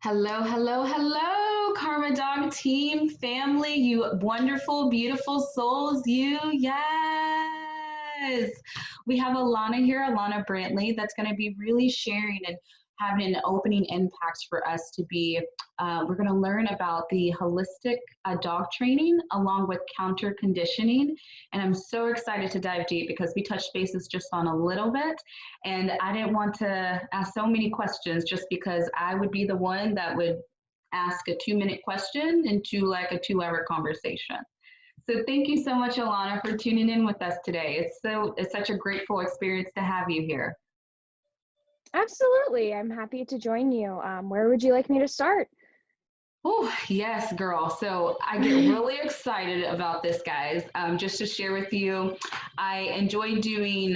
Hello, hello, hello, Karma Dog team, family, you wonderful, beautiful souls, you, yes. We have Alana here, Alana Brantley, that's going to be really sharing and having an opening impact for us to be. We're going to learn about the holistic dog training along with counter conditioning. And I'm so excited to dive deep because we touched bases just on a little bit. And I didn't want to ask so many questions just because I would be the one that would ask a 2-minute question into like a 2-hour conversation. So thank you so much, Alana, for tuning in with us today. It's such a grateful experience to have you here. Absolutely. I'm happy to join you. Where would you like me to start? Oh, yes, girl. So I get really excited about this, guys. Just to share with you, I enjoy doing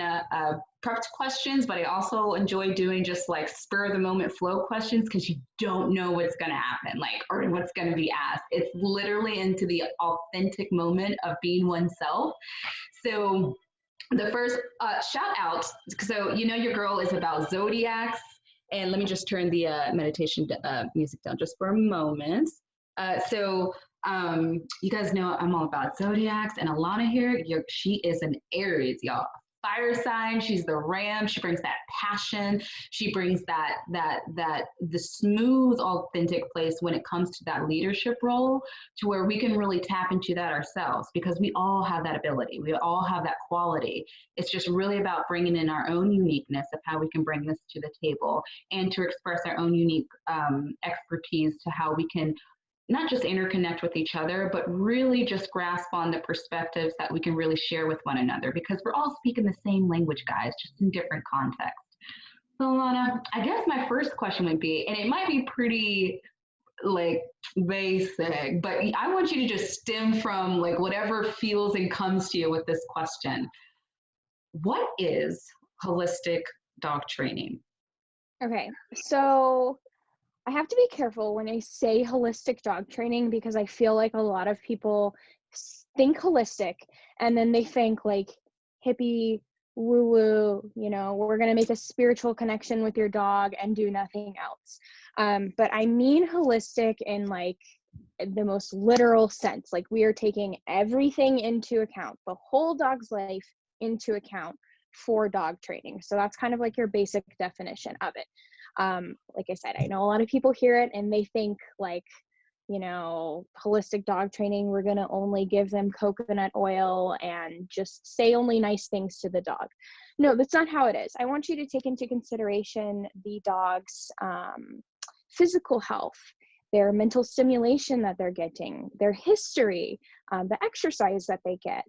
prepped questions, but I also enjoy doing just like spur of the moment flow questions because you don't know what's going to happen, like, or what's going to be asked. It's literally into the authentic moment of being oneself. So the first shout out, so your girl is about zodiacs, and let me just turn the meditation music down just for a moment. You guys know I'm all about zodiacs, and Alana here, she is an Aries, y'all. Fire sign. She's the ram. She brings that passion. She brings that the smooth, authentic place when it comes to that leadership role, to where we can really tap into that ourselves because we all have that ability. We all have that quality. It's just really about bringing in our own uniqueness of how we can bring this to the table and to express our own unique expertise to how we can not just interconnect with each other, but really just grasp on the perspectives that we can really share with one another because we're all speaking the same language, guys, just in different contexts. So, Lana, I guess my first question would be, and it might be pretty like basic, but I want you to just stem from like whatever feels and comes to you with this question. What is holistic dog training? Okay, so I have to be careful when I say holistic dog training because I feel like a lot of people think holistic and then they think like hippie, woo woo, we're going to make a spiritual connection with your dog and do nothing else. But I mean holistic in like the most literal sense. Like we are taking everything into account, the whole dog's life into account for dog training. So that's kind of like your basic definition of it. Like I said, I know a lot of people hear it and they think like, holistic dog training, we're going to only give them coconut oil and just say only nice things to the dog. No, that's not how it is. I want you to take into consideration the dog's physical health, their mental stimulation that they're getting, their history, the exercise that they get.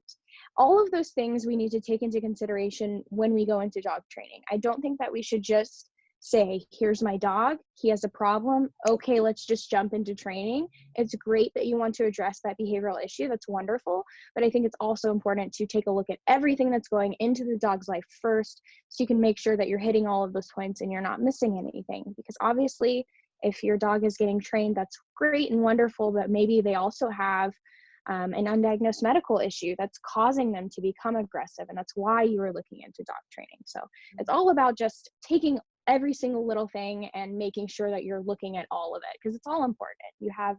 All of those things we need to take into consideration when we go into dog training. I don't think that we should just say, here's my dog, he has a problem, okay, let's just jump into training. It's great that you want to address that behavioral issue, that's wonderful, but I think it's also important to take a look at everything that's going into the dog's life first, so you can make sure that you're hitting all of those points and you're not missing anything. Because obviously, if your dog is getting trained, that's great and wonderful, but maybe they also have an undiagnosed medical issue that's causing them to become aggressive, and that's why you are looking into dog training. So it's all about just taking every single little thing and making sure that you're looking at all of it, because it's all important. You have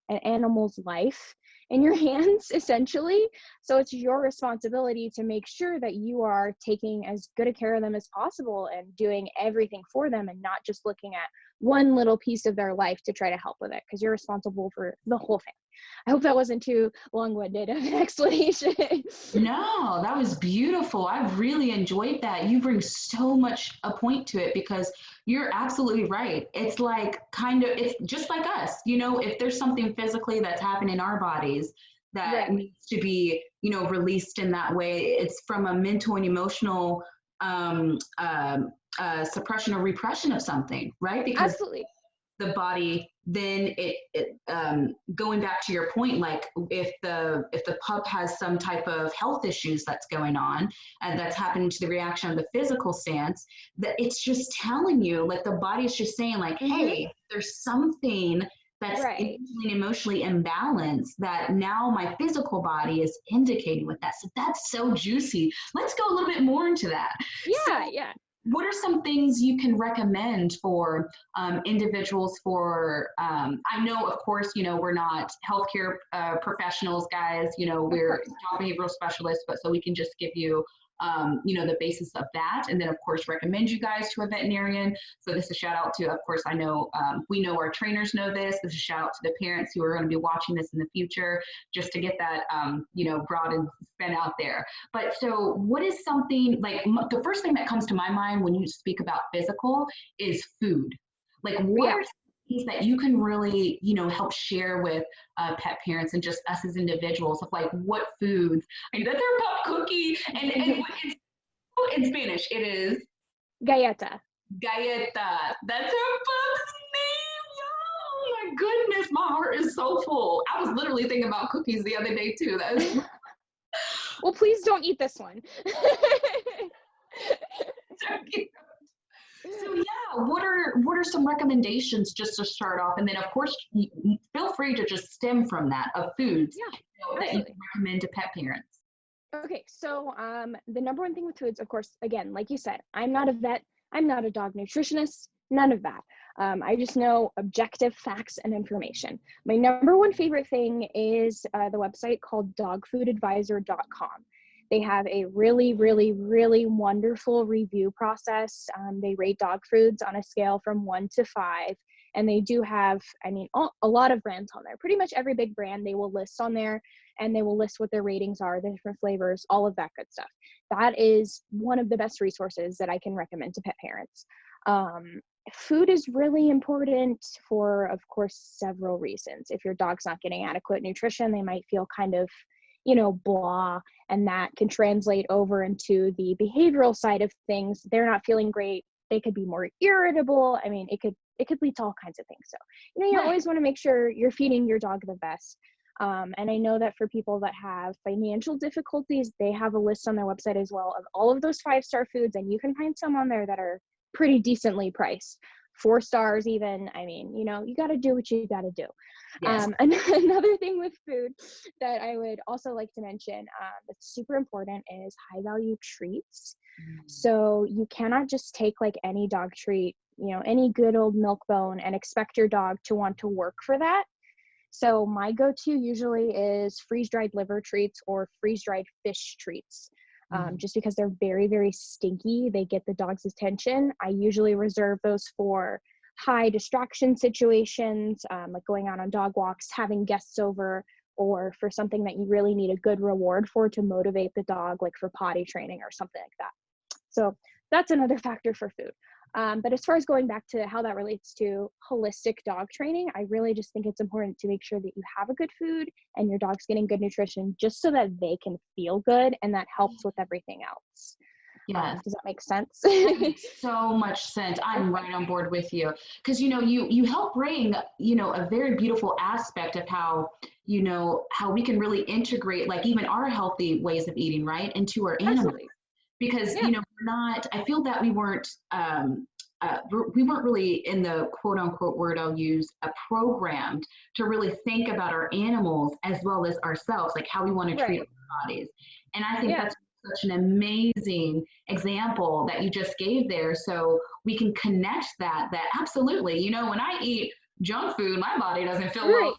an animal's life in your hands, essentially. So it's your responsibility to make sure that you are taking as good a care of them as possible and doing everything for them and not just looking at one little piece of their life to try to help with it, because you're responsible for the whole family. I hope that wasn't too long-winded of an explanation. No, that was beautiful. I really enjoyed that. You bring so much a point to it because you're absolutely right. It's like it's just like us, if there's something physically that's happening in our bodies that Right. needs to be, released in that way, it's from a mental and emotional suppression or repression of something, right? Because Absolutely. the body then going back to your point, like if the pup has some type of health issues that's going on and that's happening to the reaction of the physical stance, that it's just telling you, like the body's just saying like, hey, there's something that's right. emotionally imbalanced that now my physical body is indicating with that. So that's so juicy. Let's go a little bit more into that. Yeah, So yeah. what are some things you can recommend for individuals for, I know, of course, we're not healthcare professionals, guys, we're child behavioral specialists, but so we can just give you, the basis of that. And then, of course, recommend you guys to a veterinarian. So this is a shout out to, of course, I know we know our trainers know this. This is a shout out to the parents who are going to be watching this in the future, just to get that, broad and spent out there. But so what is something like the first thing that comes to my mind when you speak about physical is food? Like what are things that you can really, help share with pet parents and just us as individuals of like what foods? I mean, that's our pup cookie, and in Spanish it is galleta. Galleta. That's her pup's name, y'all. Oh my goodness, my heart is so full. I was literally thinking about cookies the other day too. That was Well, please don't eat this one. So yeah, what are some recommendations just to start off, and then of course feel free to just stem from that of foods that you can recommend to pet parents. Okay, so the number one thing with foods, of course, again, like you said, I'm not a vet, I'm not a dog nutritionist, none of that. I just know objective facts and information. My number one favorite thing is the website called dogfoodadvisor.com. They have a really, really, really wonderful review process. They rate dog foods on a scale from 1 to 5. And they do have, a lot of brands on there. Pretty much every big brand they will list on there, and they will list what their ratings are, the different flavors, all of that good stuff. That is one of the best resources that I can recommend to pet parents. Food is really important for, of course, several reasons. If your dog's not getting adequate nutrition, they might feel kind of, blah, and that can translate over into the behavioral side of things. They're not feeling great. They could be more irritable. It could lead to all kinds of things. So, you always want to make sure you're feeding your dog the best. And I know that for people that have financial difficulties, they have a list on their website as well of all of those 5-star foods, and you can find some on there that are pretty decently priced. 4 stars even. You got to do what you got to do. Yes. Another thing with food that I would also like to mention that's super important is high value treats. So you cannot just take like any dog treat, any good old milk bone, and expect your dog to want to work for that. So my go-to usually is freeze-dried liver treats or freeze-dried fish treats. Just because they're very, very stinky, they get the dog's attention. I usually reserve those for high distraction situations, like going out on dog walks, having guests over, or for something that you really need a good reward for to motivate the dog, like for potty training or something like that. So that's another factor for food. But as far as going back to how that relates to holistic dog training, I really just think it's important to make sure that you have a good food and your dog's getting good nutrition, just so that they can feel good, and that helps with everything else. Yes. Does that make sense? That makes so much sense. I'm right on board with you, because you help bring a very beautiful aspect of how how we can really integrate like even our healthy ways of eating right into our animals. Absolutely. Because we're not, I feel that we weren't really, in the quote unquote word I'll use, programmed to really think about our animals as well as ourselves, like how we want to treat our bodies. And I think that's such an amazing example that you just gave there. So we can connect that absolutely, when I eat junk food, my body doesn't feel well.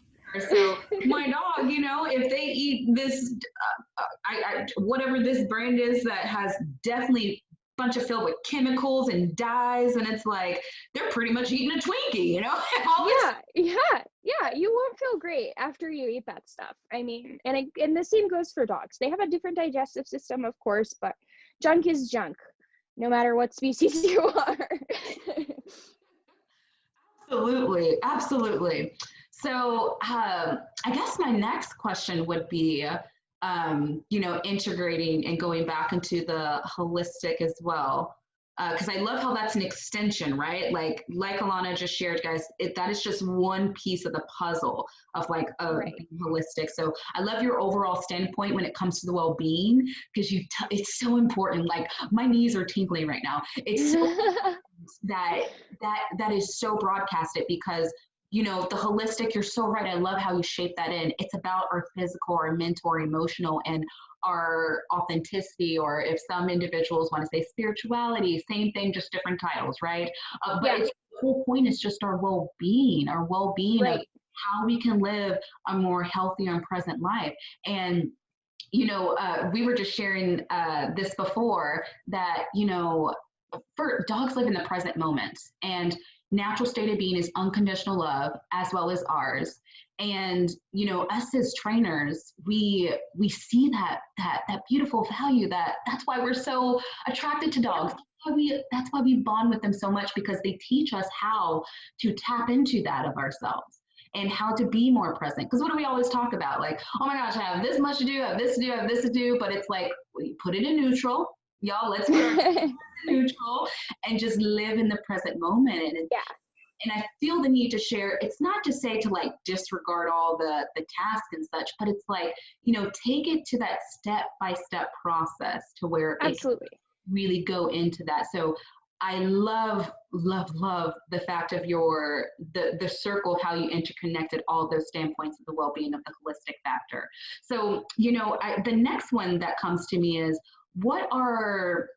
So my dog, if they eat this, whatever this brand is that has definitely a bunch of filled with chemicals and dyes, and it's like they're pretty much eating a Twinkie, Yeah. You won't feel great after you eat that stuff. And the same goes for dogs. They have a different digestive system, of course, but junk is junk, no matter what species you are. Absolutely. So I guess my next question would be, integrating and going back into the holistic as well. Because I love how that's an extension, right? Like Alana just shared, guys, that is just one piece of the puzzle of being holistic. So I love your overall standpoint when it comes to the well-being, because it's so important. Like my knees are tingling right now. It's so that is so broadcasted, because you know, the holistic, you're so right. I love how you shape that in. It's about our physical, our mental, our emotional, and our authenticity, or if some individuals want to say spirituality, same thing, just different titles, right? But Yeah, it's the whole point is just our well-being of right. how we can live a more healthy and present life. And you know, we were just sharing this before that, you know, for dogs live in the present moment, and natural state of being is unconditional love as well as ours. And you know, us as trainers, we see that beautiful value, that's why we're so attracted to Yeah, dogs. That's why we bond with them so much, because they teach us how to tap into that of ourselves and how to be more present. Because what do we always talk about? Like, oh my gosh, I have this much to do, I have this to do, I have this to do. But it's like, we put it in neutral. Y'all, let's put our neutral and just live in the present moment. yeah, And I feel the need to share. It's not to say to like disregard all the tasks and such, but it's like, you know, take it to that step by step process to where it can absolutely. really go into that. So I love the fact of the circle of how you interconnected all those standpoints of the well-being of the holistic factor. So, you know, the next one that comes to me is, what are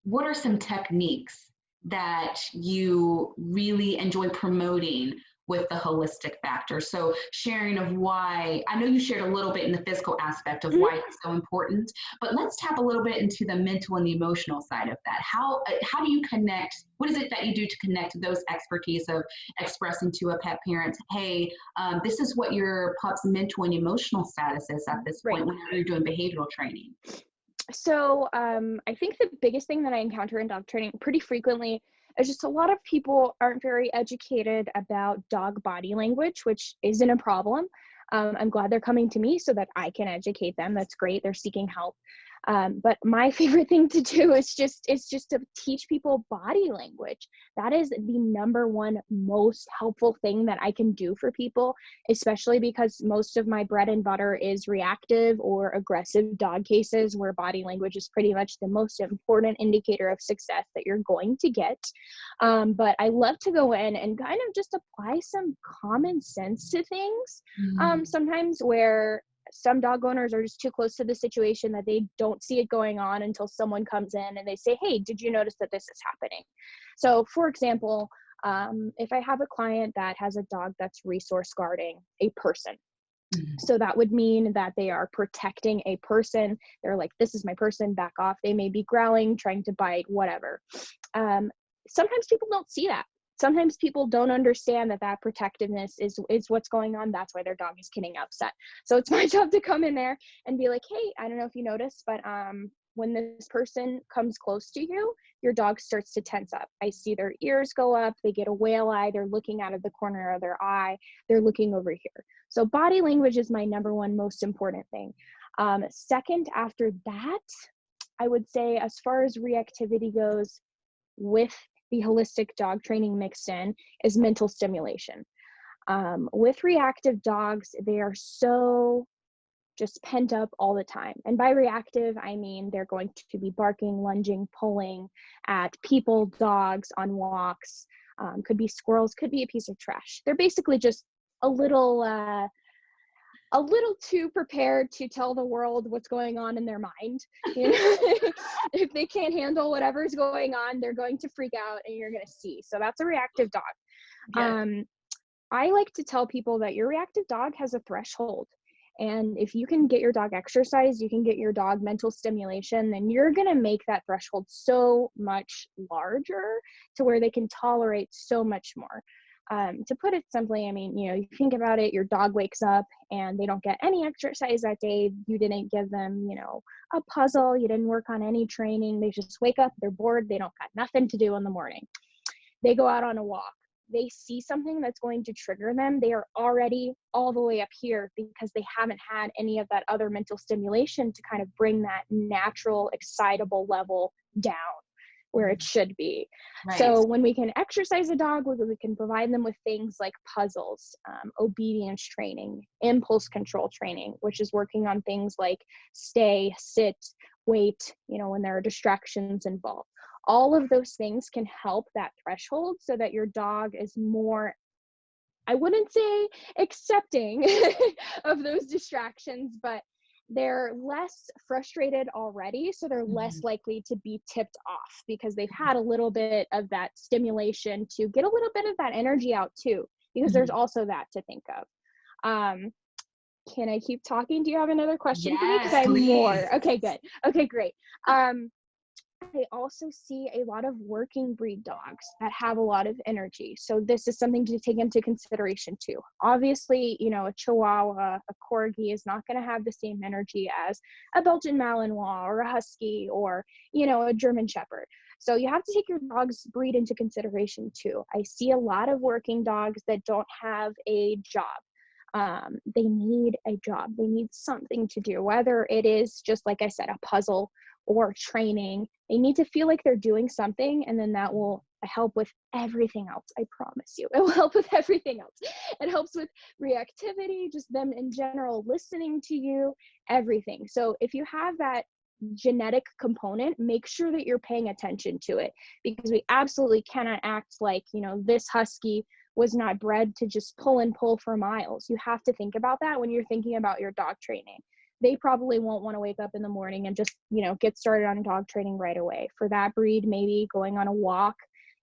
what are some techniques that you really enjoy promoting with the holistic factor? So sharing of why, I know you shared a little bit in the physical aspect of why Mhm. it's so important, but let's tap a little bit into the mental and the emotional side of that. How do you connect? What is it that you do to connect those expertise of expressing to a pet parent, hey, this is what your pup's mental and emotional status is at this Right. point whenever you're doing behavioral training? So I think the biggest thing that I encounter in dog training pretty frequently is just a lot of people aren't very educated about dog body language, which isn't a problem. I'm glad they're coming to me so that I can educate them. That's great. They're seeking help. But my favorite thing to do is just to teach people body language. That is the number one most helpful thing that I can do for people, especially because most of my bread and butter is reactive or aggressive dog cases where body language is pretty much the most important indicator of success that you're going to get. But I love to go in and kind of just apply some common sense to things. Mm, Sometimes where some dog owners are just too close to the situation that they don't see it going on until someone comes in and they say, hey, did you notice that this is happening? So for example, if I have a client that has a dog that's resource guarding a person, mm, so that would mean that they are protecting a person. They're like, this is my person, back off. They may be growling, trying to bite, whatever. Um, Sometimes people don't see that. Sometimes people don't understand that that protectiveness is what's going on. That's why their dog is getting upset. So it's my job to come in there and be like, hey, I don't know if you noticed, but when this person comes close to you, your dog starts to tense up. I see their ears go up. They get a whale eye. They're looking out of the corner of their eye. They're looking over here. So body language is my number one most important thing. Second, after that, I would say as far as reactivity goes, with the holistic dog training mixed in, is mental stimulation. With reactive dogs, they are so just pent up all the time. And by reactive, I mean they're going to be barking, lunging, pulling at people, dogs, on walks, could be squirrels, could be a piece of trash. They're basically just a little a little too prepared to tell the world what's going on in their mind. You know, if they can't handle whatever's going on, they're going to freak out and you're going to see. So that's a reactive dog. yes. Um, I like to tell people that your reactive dog has a threshold. And if you can get your dog exercise, you can get your dog mental stimulation, then you're going to make that threshold so much larger to where they can tolerate so much more. To put it simply, I mean, you think about it, your dog wakes up and they don't get any exercise that day. You didn't give them, a puzzle. You didn't work on any training. They just wake up, they're bored. They don't got nothing to do in the morning. They go out on a walk. They see something that's going to trigger them. They are already all the way up here because they haven't had any of that other mental stimulation to kind of bring that natural, excitable level down where it should be. Right. So when we can exercise a dog, we can provide them with things like puzzles, obedience training, impulse control training, which is working on things like stay, sit, wait, when there are distractions involved. All of those things can help that threshold so that your dog is more I wouldn't say accepting of those distractions, but they're less frustrated already, so they're less Mhm. likely to be tipped off because they've had a little bit of that stimulation to get a little bit of that energy out too, because there's Mhm. also that to think of. Um, can I keep talking? Do you have another question for me? Because Yes, I have please. more. Okay, good. Okay, great. I also see a lot of working breed dogs that have a lot of energy. So this is something to take into consideration too. Obviously, a Chihuahua, a Corgi is not going to have the same energy as a Belgian Malinois or a Husky or, a German Shepherd. So you have to take your dog's breed into consideration too. I see a lot of working dogs that don't have a job. They need a job. They need something to do, whether it is just, like I said, a puzzle or training. They need to feel like they're doing something, and then that will help with everything else. I promise you, it will help with everything else. It helps with reactivity, just them in general listening to you, everything. So if you have that genetic component, make sure that you're paying attention to it, because we absolutely cannot act like, this husky was not bred to just pull and pull for miles. You have to think about that when you're thinking about your dog training. They probably won't want to wake up in the morning and just, get started on dog training right away. For that breed, maybe going on a walk,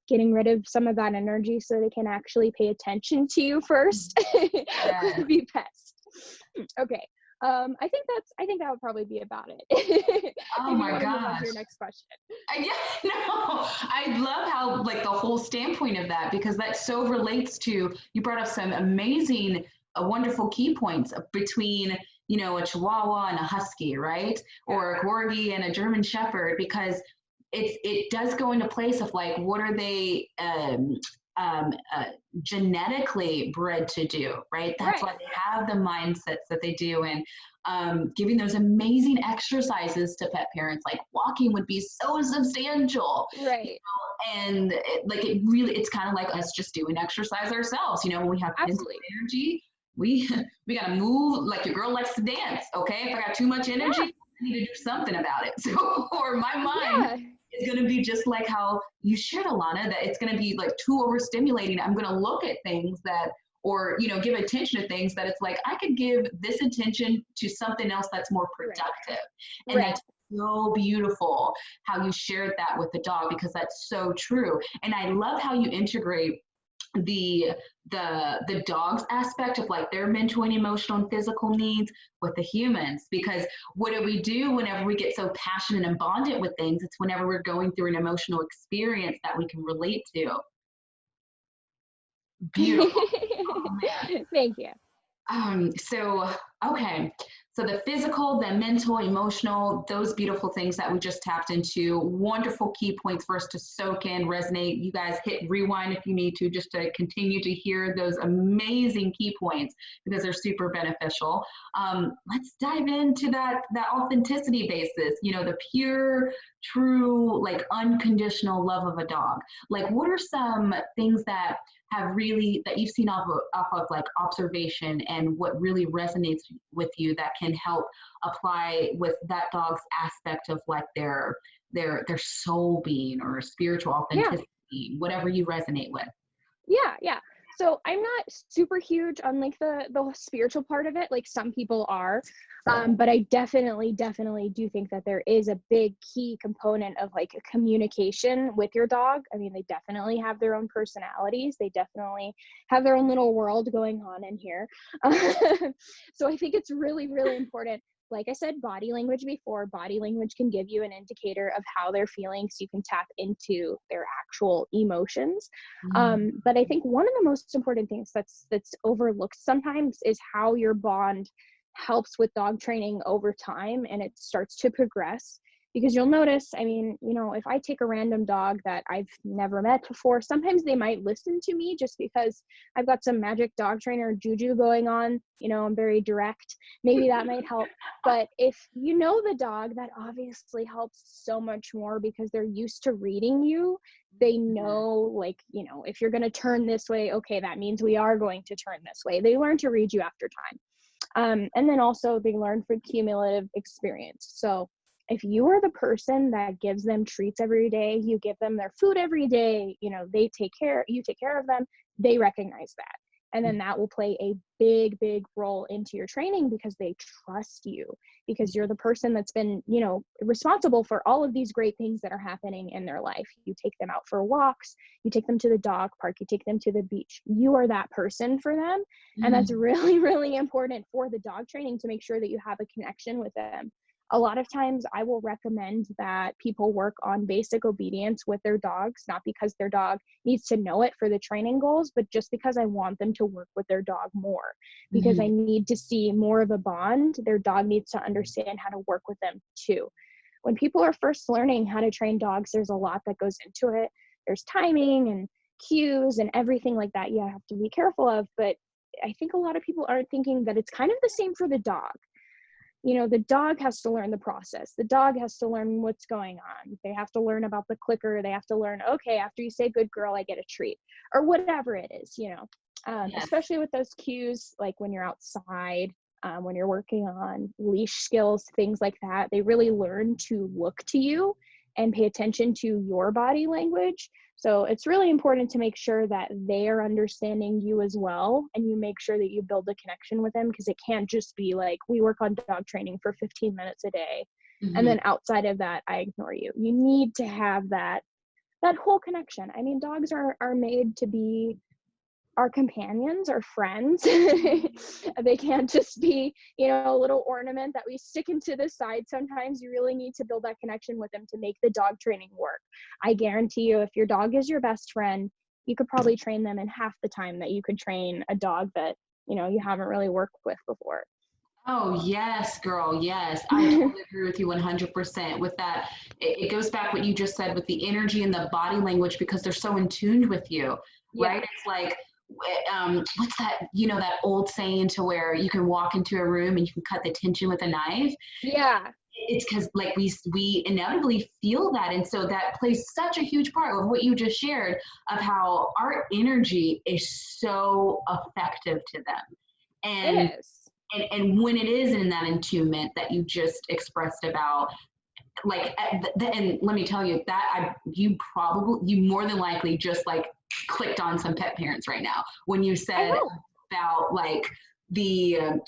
getting rid of some of that energy so they can actually pay attention to you first Yes. would be best. Okay. I think that would probably be about it. If Oh you my want to move on to gosh. your next question. Yeah, no, I love how like the whole standpoint of that, because that so relates to, you brought up some amazing, wonderful key points between, a Chihuahua and a Husky, right? Yeah. Or a Corgi and a German Shepherd, because it does go into place of like, what are they um, uh, genetically bred to do, right? That's Right. why they have the mindsets that they do. And giving those amazing exercises to pet parents, like walking would be so substantial, Right. and it really, it's kind of like us just doing exercise ourselves. When we have pent up Absolutely. energy, we we gotta move. Like your girl likes to dance. Okay, if I got too much energy, Yeah. I need to do something about it. So, or my mind Yeah. is going to be just like how you shared, Alana, that it's going to be like too overstimulating. I'm going to look at things that, or, give attention to things that it's like, I could give this attention to something else that's more Right. productive. And Right. that's so beautiful how you shared that with the dog, because that's so true. And I love how you integrate the the dog's aspect of like their mental and emotional and physical needs with the humans, because what do we do whenever we get so passionate and bonded with things? It's whenever we're going through an emotional experience that we can relate to. Beautiful. Oh man. Thank you. So, okay. So the physical, the mental, emotional, those beautiful things that we just tapped into, wonderful key points for us to soak in, resonate. You guys hit rewind if you need to, just to continue to hear those amazing key points, because they're super beneficial. Let's dive into that authenticity basis, the pure, true, like unconditional love of a dog. Like, what are some things that have really, that you've seen off of like observation, and what really resonates with you that can help apply with that dog's aspect of like their soul being or spiritual Yeah. authenticity, whatever you resonate with? Yeah, yeah. So I'm not super huge on like the spiritual part of it, like some people are. But I definitely do think that there is a big key component of like communication with your dog. I mean, they definitely have their own personalities. They definitely have their own little world going on in here. So I think it's really, really important. Like I said, body language before, body language can give you an indicator of how they're feeling, so you can tap into their actual emotions. Mm. But I think one of the most important things that's overlooked sometimes is how your bond helps with dog training over time, and it starts to progress. Because you'll notice, I mean, if I take a random dog that I've never met before, sometimes they might listen to me just because I've got some magic dog trainer juju going on. I'm very direct. Maybe that might help. But if you know the dog, that obviously helps so much more, because they're used to reading you. They know, like, if you're going to turn this way, okay, that means we are going to turn this way. They learn to read you after time. And then also they learn from cumulative experience. So if you are the person that gives them treats every day, you give them their food every day, you take care of them, they recognize that. And then that will play a big, big role into your training because they trust you, because you're the person that's been, you know, responsible for all of these great things that are happening in their life. You take them out for walks, you take them to the dog park, you take them to the beach. You are that person for them. And that's really, really important for the dog training, to make sure that you have a connection with them. A lot of times I will recommend that people work on basic obedience with their dogs, not because their dog needs to know it for the training goals, but just because I want them to work with their dog more, because I need to see more of a bond. Their dog needs to understand how to work with them too. When people are first learning how to train dogs, there's a lot that goes into it. There's timing and cues and everything like that you have to be careful of. But I think a lot of people aren't thinking that it's kind of the same for the dog. You know, the dog has to learn the process. The dog has to learn what's going on. They have to learn about the clicker. They have to learn, okay, after you say good girl, I get a treat, or whatever it is, you know. Especially with those cues, like when you're outside, when you're working on leash skills, things like that, they really learn to look to you and pay attention to your body language. So it's really important to make sure that they are understanding you as well, and you make sure that you build a connection with them, because it can't just be like, we work on dog training for 15 minutes a day, and then outside of that, I ignore you. You need to have that whole connection. I mean, dogs are made to be our companions, our friends. They can't just be, you know, a little ornament that we stick into the side. Sometimes you really need to build that connection with them to make the dog training work. I guarantee you, if your dog is your best friend, you could probably train them in half the time that you could train a dog that, you know, you haven't really worked with before. Oh, yes, girl. Yes. I totally agree with you 100% with that. It goes back what you just said with the energy and the body language, because they're so in tune with you, right? Yeah. It's like, what's that, you know, that old saying to where you can walk into a room and you can cut the tension with a knife. Yeah. It's because like we inevitably feel that. And so that plays such a huge part of what you just shared of how our energy is so effective to them. And It is. and when it is in that attunement that you just expressed about, like, and let me tell you that you more than likely just like clicked on some pet parents right now when you I said hope. about like the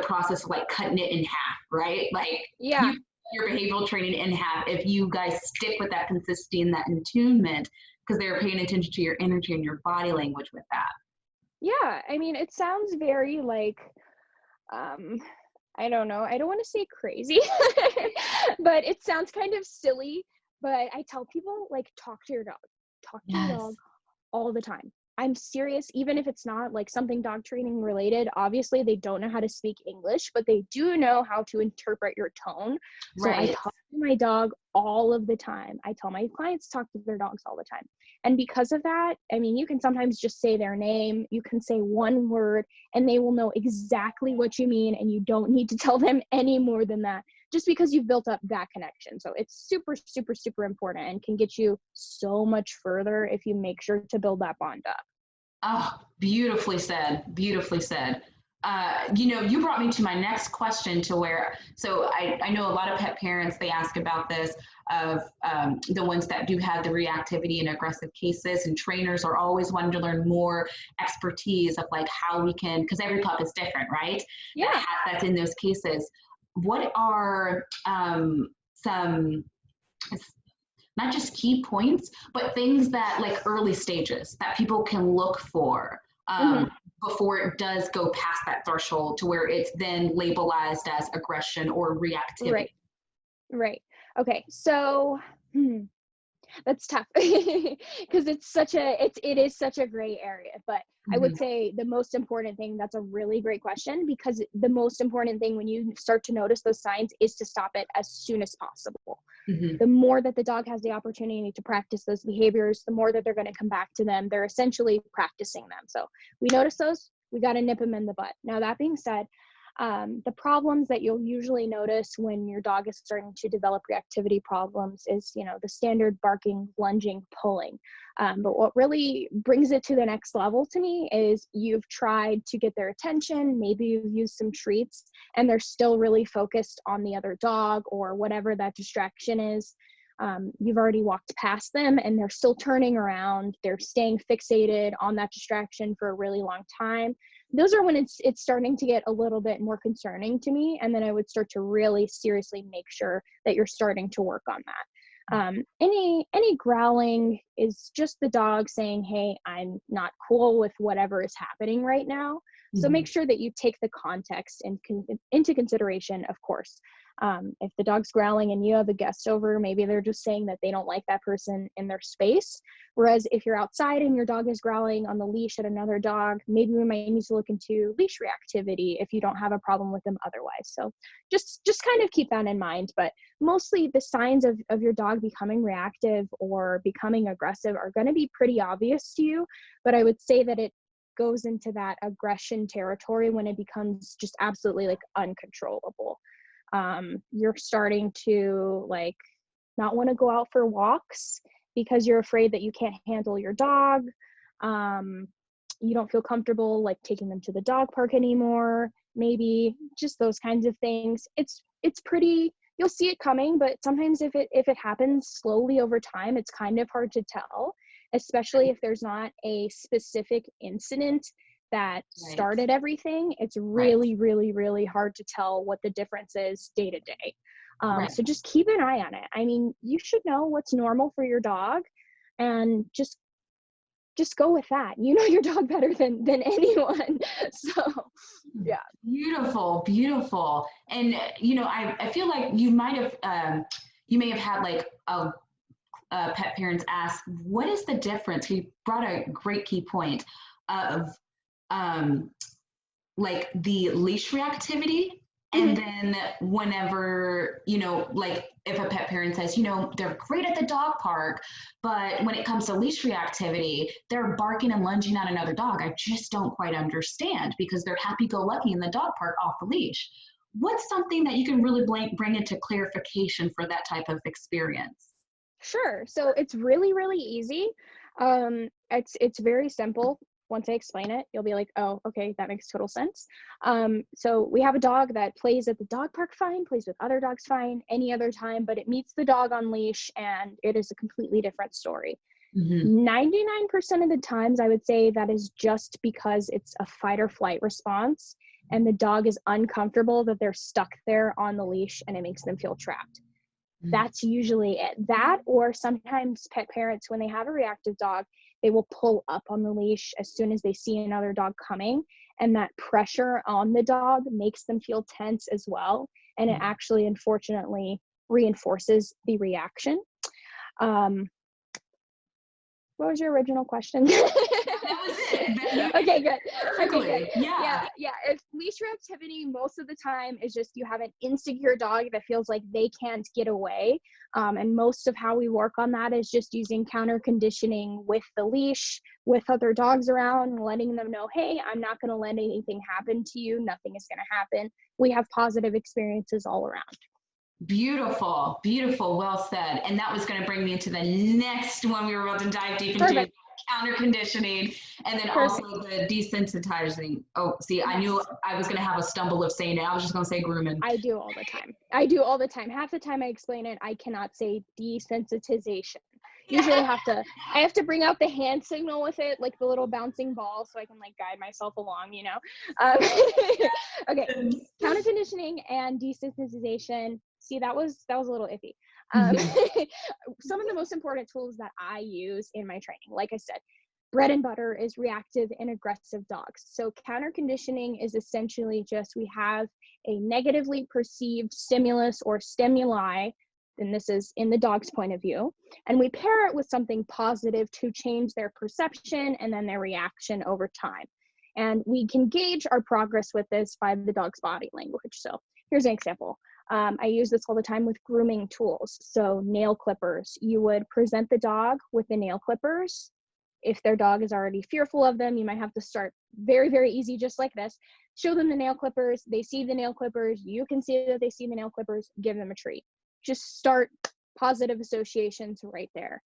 process of like cutting it in half, right? Like Yeah. you your behavioral training in half if you guys stick with that consistency and that attunement, because they're paying attention to your energy and your body language with that. Yeah. I mean, it sounds very like, um I don't know, I don't want to say crazy, but it sounds kind of silly. But I tell people, like, talk to your dog, talk to your dog Yes. all the time. I'm serious, even if it's not like something dog training related. Obviously, they don't know how to speak English, but they do know how to interpret your tone. So I Right. talk to my dog all of the time. I tell my clients to talk to their dogs all the time. And because of that, I mean, you can sometimes just say their name, you can say one word, and they will know exactly what you mean. And you don't need to tell them any more than that, just because you've built up that connection. So it's super, super, super important, and can get you so much further if you make sure to build that bond up. Oh, beautifully said. Beautifully said. You know, you brought me to my next question to where, so I know a lot of pet parents, they ask about this of the ones that do have the reactivity and aggressive cases, and trainers are always wanting to learn more expertise of like how we can, because every pup is different, right? Yeah. That's in those cases. What are some not just key points, but things that like early stages that people can look for Hmm. before it does go past that threshold to where it's then labelized as aggression or reactivity? Right. Right. Okay. So, that's tough because it is such a gray area. But I would Mm-hmm. say the most important thing, that's a really great question, because the most important thing when you start to notice those signs is to stop it as soon as possible. Mm-hmm. The more that the dog has the opportunity to practice those behaviors, the more that they're going to come back to them. They're essentially practicing them. So we notice those, we got to nip them in the butt. Now, that being said, the problems that you'll usually notice when your dog is starting to develop reactivity problems is, you know, the standard barking, lunging, pulling. But what really brings it to the next level to me is you've tried to get their attention, maybe you've used some treats, and they're still really focused on the other dog or whatever that distraction is. you've already walked past them and they're still turning around, they're staying fixated on that distraction for a really long time. Those are when it's starting to get a little bit more concerning to me. And then I would start to really seriously make sure that you're starting to work on that. Any growling is just the dog saying, hey, I'm not cool with whatever is happening right now. So make sure that you take the context into consideration, of course. If the dog's growling and you have a guest over, maybe they're just saying that they don't like that person in their space. Whereas if you're outside and your dog is growling on the leash at another dog, maybe we might need to look into leash reactivity if you don't have a problem with them otherwise. So just kind of keep that in mind. But mostly the signs of your dog becoming reactive or becoming aggressive are going to be pretty obvious to you. But I would say that it goes into that aggression territory when it becomes just absolutely like uncontrollable. You're starting to like not want to go out for walks because you're afraid that you can't handle your dog. You don't feel comfortable like taking them to the dog park anymore, maybe just those kinds of things. It's pretty, you'll see it coming, but sometimes if it happens slowly over time, it's kind of hard to tell, especially if there's not a specific incident that started everything. It's really, really, really hard to tell what the difference is day to day. So just keep an eye on it. I mean, you should know what's normal for your dog and just go with that. You know your dog better than anyone. So yeah. Beautiful, beautiful. And I feel like you may have had like a pet parents ask, what is the difference? You brought a great key point of like the leash reactivity. And then whenever, like if a pet parent says, they're great at the dog park, but when it comes to leash reactivity, they're barking and lunging at another dog. I just don't quite understand because they're happy-go-lucky in the dog park off the leash. What's something that you can really bring into clarification for that type of experience? Sure. So it's really, really easy. It's very simple. Once I explain it, you'll be like, oh, okay, that makes total sense. So we have a dog that plays at the dog park fine, plays with other dogs fine, any other time, but it meets the dog on leash and it is a completely different story. 99% of the times, I would say that is just because it's a fight or flight response and the dog is uncomfortable that they're stuck there on the leash and it makes them feel trapped. That's usually it. That, or sometimes pet parents, when they have a reactive dog, they will pull up on the leash as soon as they see another dog coming. And that pressure on the dog makes them feel tense as well. And it actually, unfortunately, reinforces the reaction. What was your original question? That was it. Okay, good. Okay, good. Yeah. If leash reactivity most of the time is just you have an insecure dog that feels like they can't get away. And most of how we work on that is just using counter conditioning with the leash, with other dogs around, letting them know, hey, I'm not going to let anything happen to you. Nothing is going to happen. We have positive experiences all around. Beautiful, beautiful, well said. And that was going to bring me into the next one we were about to dive deep into, counter conditioning, and then also the desensitizing. Oh, see, I knew I was going to have a stumble of saying it. I was just going to say grooming. I do all the time. Half the time I explain it, I cannot say desensitization. Usually I have to bring out the hand signal with it, like the little bouncing ball, so I can like guide myself along, Okay, counter conditioning and desensitization. See, that was a little iffy. Some of the most important tools that I use in my training, like I said, bread and butter is reactive and aggressive dogs. So counter conditioning is essentially just we have a negatively perceived stimulus or stimuli, and this is in the dog's point of view, and we pair it with something positive to change their perception and then their reaction over time. And we can gauge our progress with this by the dog's body language. So here's an example. I use this all the time with grooming tools. So nail clippers, you would present the dog with the nail clippers. If their dog is already fearful of them, you might have to start very, very easy, just like this. Show them the nail clippers. They see the nail clippers. You can see that they see the nail clippers. Give them a treat. Just start positive associations right there.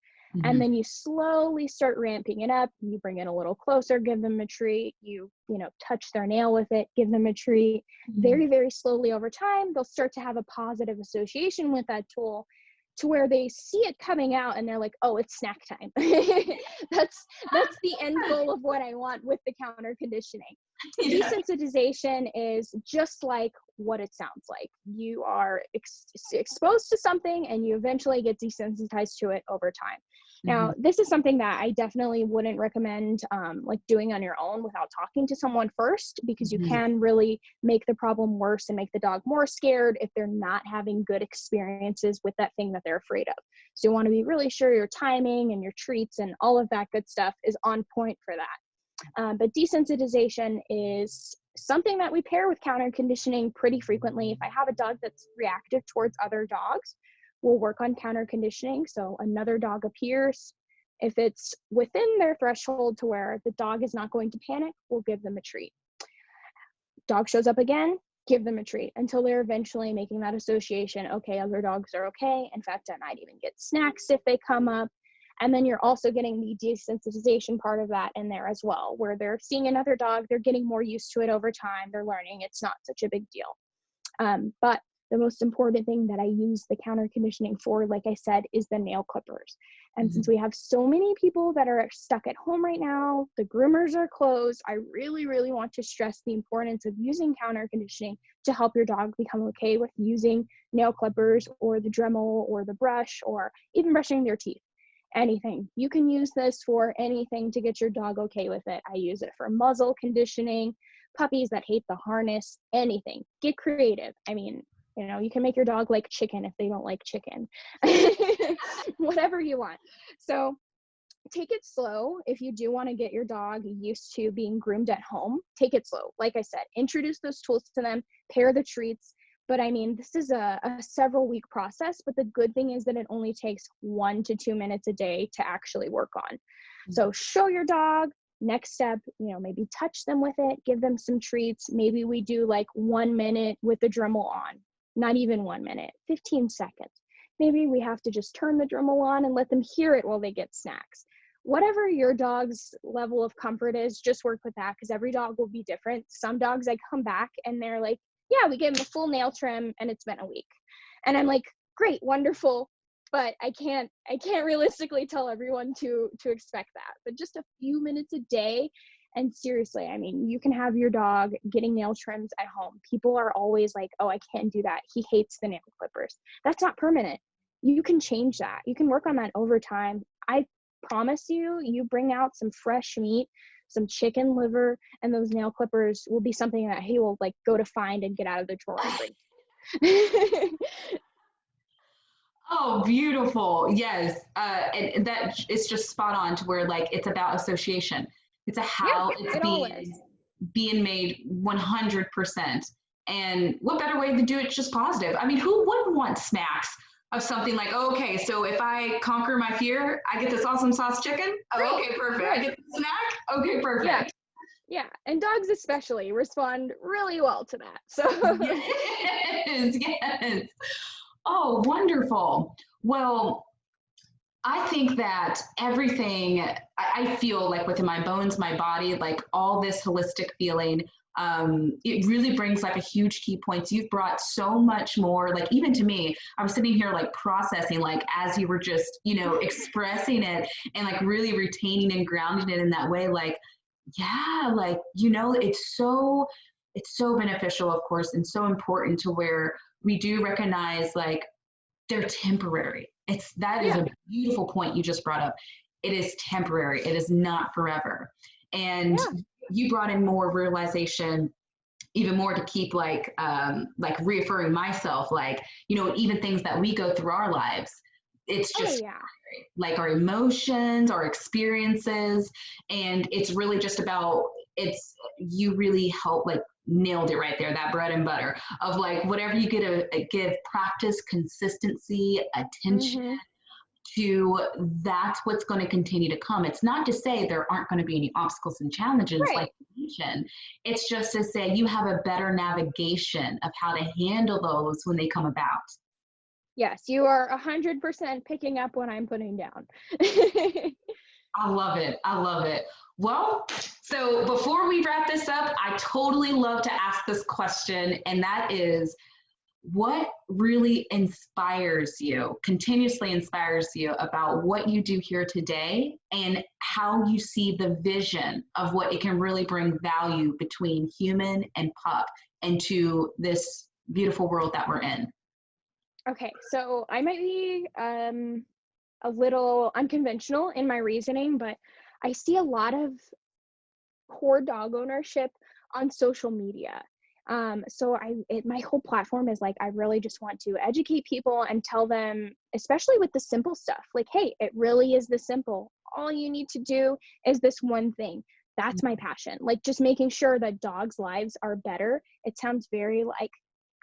And then you slowly start ramping it up. You bring it a little closer, give them a treat. You touch their nail with it, give them a treat. Very, very slowly over time, they'll start to have a positive association with that tool. to where they see it coming out and they're like, oh, it's snack time. That's the end goal of what I want with the counter conditioning. Yeah. Desensitization is just like what it sounds like. You are exposed to something and you eventually get desensitized to it over time. Now, this is something that I definitely wouldn't recommend like doing on your own without talking to someone first, because you can really make the problem worse and make the dog more scared if they're not having good experiences with that thing that they're afraid of. So you want to be really sure your timing and your treats and all of that good stuff is on point for that. But desensitization is something that we pair with counter conditioning pretty frequently. If I have a dog that's reactive towards other dogs, we'll work on counter conditioning. So another dog appears. If it's within their threshold to where the dog is not going to panic, we'll give them a treat. Dog shows up again, give them a treat until they're eventually making that association. Okay, other dogs are okay. In fact, I might even get snacks if they come up. And then you're also getting the desensitization part of that in there as well, where they're seeing another dog, they're getting more used to it over time, they're learning it's not such a big deal. But the most important thing that I use the counter conditioning for, like I said, is the nail clippers. And since we have so many people that are stuck at home right now, the groomers are closed, I really, really want to stress the importance of using counter conditioning to help your dog become okay with using nail clippers or the Dremel or the brush or even brushing their teeth. Anything. You can use this for anything to get your dog okay with it. I use it for muzzle conditioning, puppies that hate the harness, anything. Get creative. I mean, you know, you can make your dog like chicken if they don't like chicken. Whatever you want. So take it slow. If you do want to get your dog used to being groomed at home, take it slow. Like I said, introduce those tools to them, pair the treats. But I mean, this is a several week process, but the good thing is that it only takes 1 to 2 minutes a day to actually work on. So show your dog. Next step, you know, maybe touch them with it, give them some treats. Maybe we do like 1 minute with the Dremel on, not even 1 minute, 15 seconds. Maybe we have to just turn the Dremel on and let them hear it while they get snacks. Whatever your dog's level of comfort is, just work with that, because every dog will be different. Some dogs, I come back and they're like, yeah, we gave them a full nail trim and it's been a week. And I'm like, great, wonderful. But I can't realistically tell everyone to expect that. But just a few minutes a day. And seriously, I mean, you can have your dog getting nail trims at home. People are always like, oh, I can't do that. He hates the nail clippers. That's not permanent. You can change that. You can work on that over time. I promise you, you bring out some fresh meat, some chicken liver, and those nail clippers will be something that he will like go to find and get out of the drawer and bring. Oh, beautiful. Yes. And that it's just spot on to where like it's about association. It's a how Yeah, it's it all is. being made 100%. And what better way to do it just positive? I mean, who wouldn't want snacks of something like, oh, okay, so if I conquer my fear, I get this awesome sauce chicken? Oh, okay, perfect. I get the snack? Okay, perfect. Yeah. Yeah, and dogs especially respond really well to that. So Yes, yes. Oh, wonderful. Well, I think that everything, I feel like within my bones, my body, like all this holistic feeling, it really brings like a huge key points. You've brought so much more, like even to me, I was sitting here like processing, like as you were just, you know, expressing it and like really retaining and grounding it in that way, like, yeah, like, you know, it's so beneficial, of course, and so important to where we do recognize like they're temporary. That is yeah, a beautiful point you just brought up. It is temporary. It is not forever. And yeah, you brought in more realization, even more to keep like reaffirming myself, like, you know, even things that we go through our lives. It's oh just yeah, like our emotions, our experiences, and it's really just about you really help like nailed it right there, that bread and butter of like whatever you get to give practice, consistency, attention mm-hmm. to, that's what's going to continue to come. It's not to say there aren't going to be any obstacles and challenges Right. like you mentioned. It's just to say you have a better navigation of how to handle those when they come about. Yes, you are 100% picking up what I'm putting down. I love it. I love it. Well, so before we wrap this up, I totally love to ask this question, and that is, what really inspires you, continuously inspires you about what you do here today and how you see the vision of what it can really bring value between human and pup into this beautiful world that we're in? Okay, so I might be a little unconventional in my reasoning, but I see a lot of poor dog ownership on social media. My whole platform is like, I really just want to educate people and tell them, especially with the simple stuff, like, hey, it really is this simple. All you need to do is this one thing. That's my passion. Like, just making sure that dogs' lives are better. It sounds very like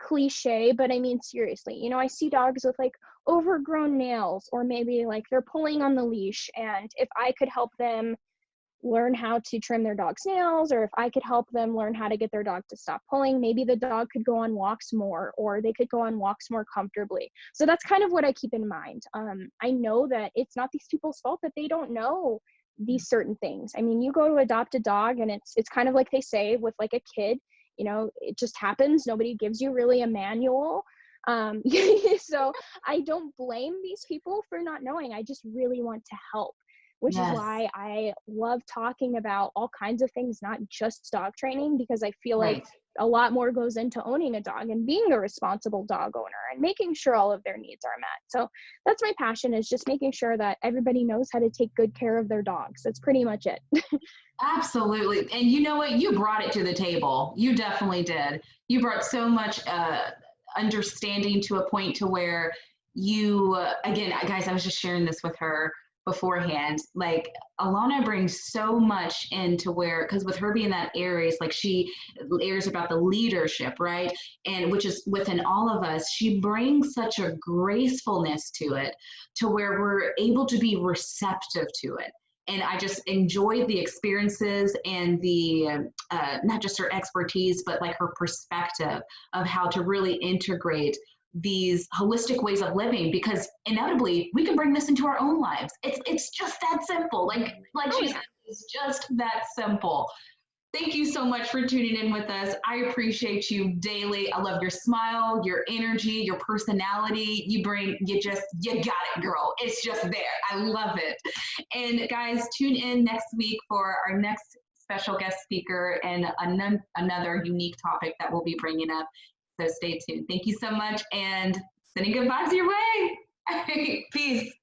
cliche, but I mean, seriously, you know, I see dogs with like overgrown nails, or maybe like they're pulling on the leash. And if I could help them learn how to trim their dog's nails, or if I could help them learn how to get their dog to stop pulling, maybe the dog could go on walks more, or they could go on walks more comfortably. So that's kind of what I keep in mind. I know that it's not these people's fault that they don't know these certain things. I mean, you go to adopt a dog, and it's kind of like they say with like a kid, you know, it just happens. Nobody gives you really a manual. um so I don't blame these people for not knowing. I just really want to help, which is Yes, why I love talking about all kinds of things, not just dog training, because I feel like right. a lot more goes into owning a dog and being a responsible dog owner and making sure all of their needs are met. So that's my passion, is just making sure that everybody knows how to take good care of their dogs. That's pretty much it. Absolutely. And you know what? You brought it to the table. You definitely did. You brought so much understanding to a point to where you, again, guys, I was just sharing this with her beforehand. Like, Alana brings so much into where, because with her being that Aries, like she airs about the leadership, right? And which is within all of us, she brings such a gracefulness to it to where we're able to be receptive to it. And I just enjoyed the experiences and the not just her expertise, but like her perspective of how to really integrate these holistic ways of living, because inevitably we can bring this into our own lives. It's just that simple. Like Oh she yeah. said, it's just that simple. Thank you so much for tuning in with us. I appreciate you daily. I love your smile, your energy, your personality. You got it, girl. It's just there. I love it. And guys, tune in next week for our next special guest speaker and another unique topic that we'll be bringing up. So stay tuned. Thank you so much, and sending good vibes your way. Peace.